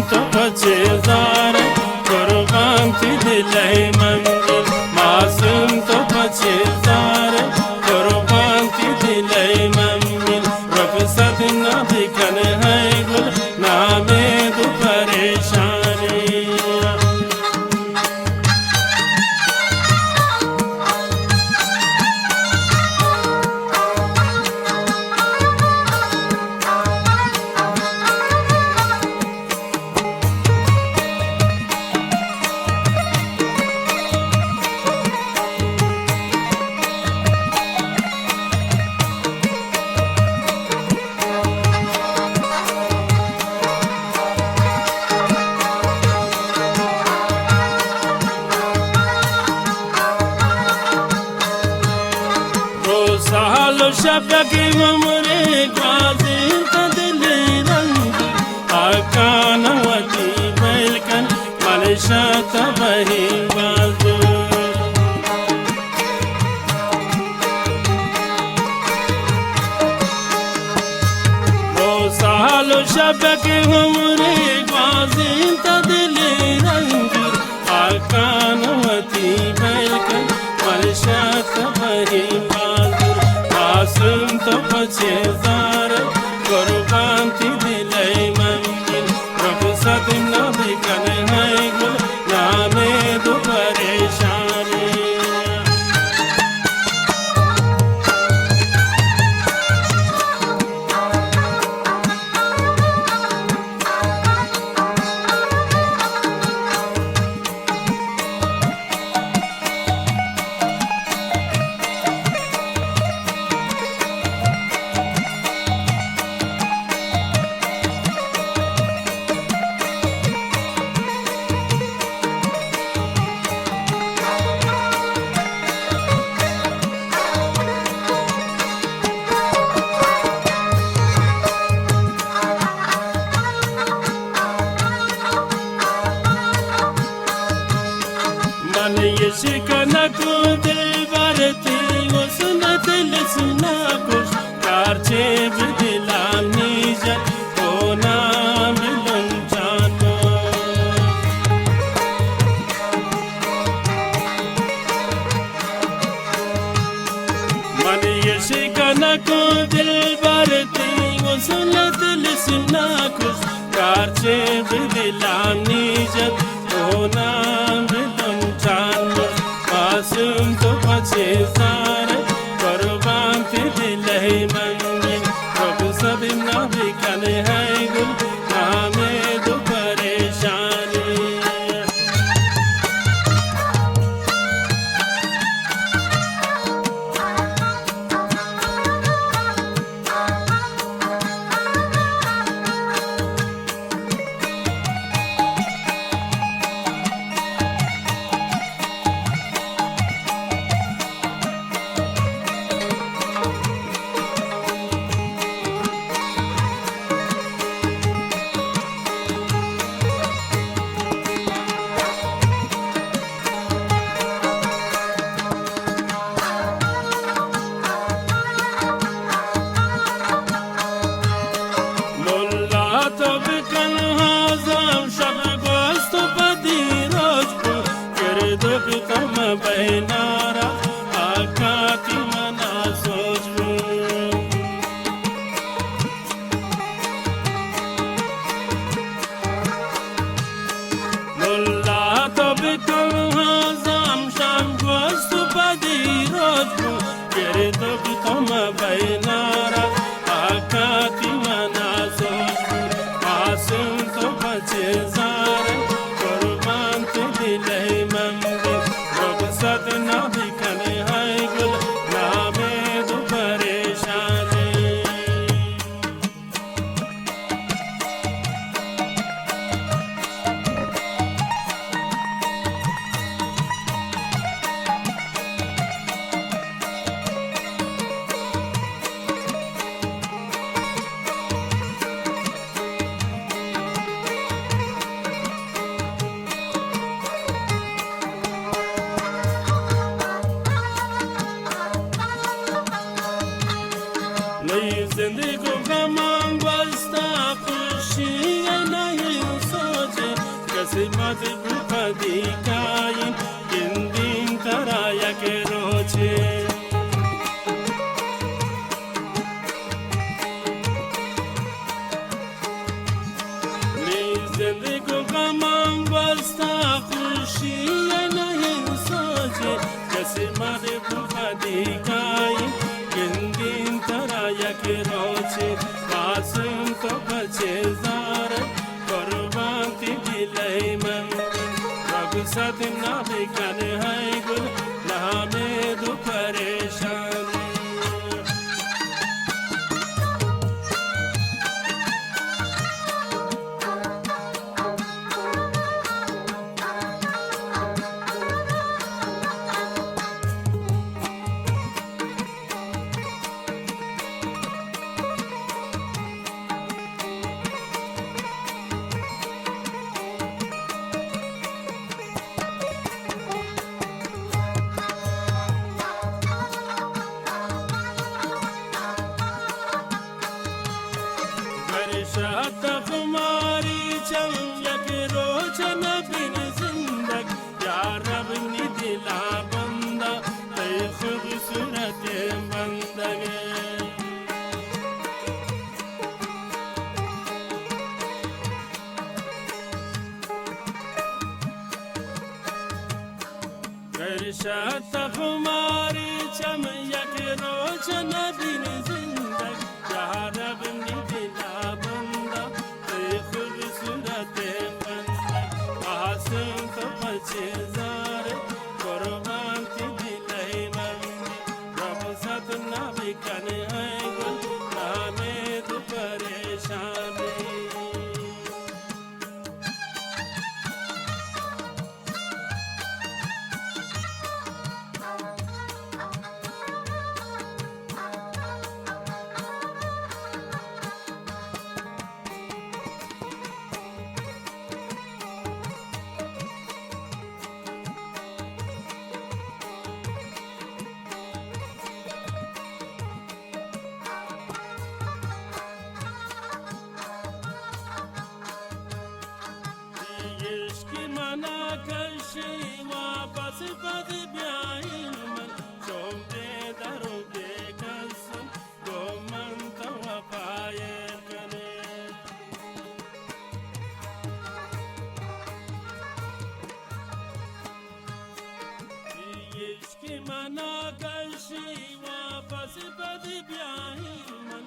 to pacezare, Corvanti di lei mangil, Masum to pacezare, Corvanti di lei mangil, Rafsat nabi kan hai gul, Naame du pareshani. Sahalo shabaki mamre gazi tadle rang akana wati belkan malsha tabahi bazu sahalo shabaki mamre gazi tadle rang akana wati belkan malsha tabahi Asum to pacezare, Corvanti di lei mangil, Rafsat nabi kan hai gul, Naame du pareshani. मन ये शिकना को दिल भरती वो सुना दिल सुना कुछ कारचे दिलानी जब होना मिलन जानो मन ये शिकना को दिल भरती वो सुना दिल सुना कुछ कारचे दिलानी जब होना Asum to pacezare, Corvanti di lei mangil, Rafsat nabi kan hai gul, Naame du pareshani. Bainara akati mana sojmu Mulla to bikal hazam sham gostu padi rojmu Kere to bitama bainara akati mana sojmu Asum to pacezare Corvanti di lei mangil Rafsat nabi kan hai gul, Naame du pareshani. Nai zindagi ko gamang basta खुशी नहीं सो Kasimat bufadikayin Kindin taraya keroche Zindagi gamam basta khushi nahi soche Kasimat bufadikayin Kindin taraya keroche Masum to bache zare Korbanti dilai mangi Rab sat nabi kan hai gul Nahame du pareshani Shata kumari cham yak rojan bin zindag Ya Rab ni dila banda tay khubsurat bandage Shata kumari cham yak rojan bin zindag Ya Rab ni dila Zare korbanti dilai mangi Rab sat nabi kan hai gul name du pareshani Ishki mana kashi wapas pad byain man Chomde daroge kasam goman tawa paye kane Ishki mana kashi wapas pad byain man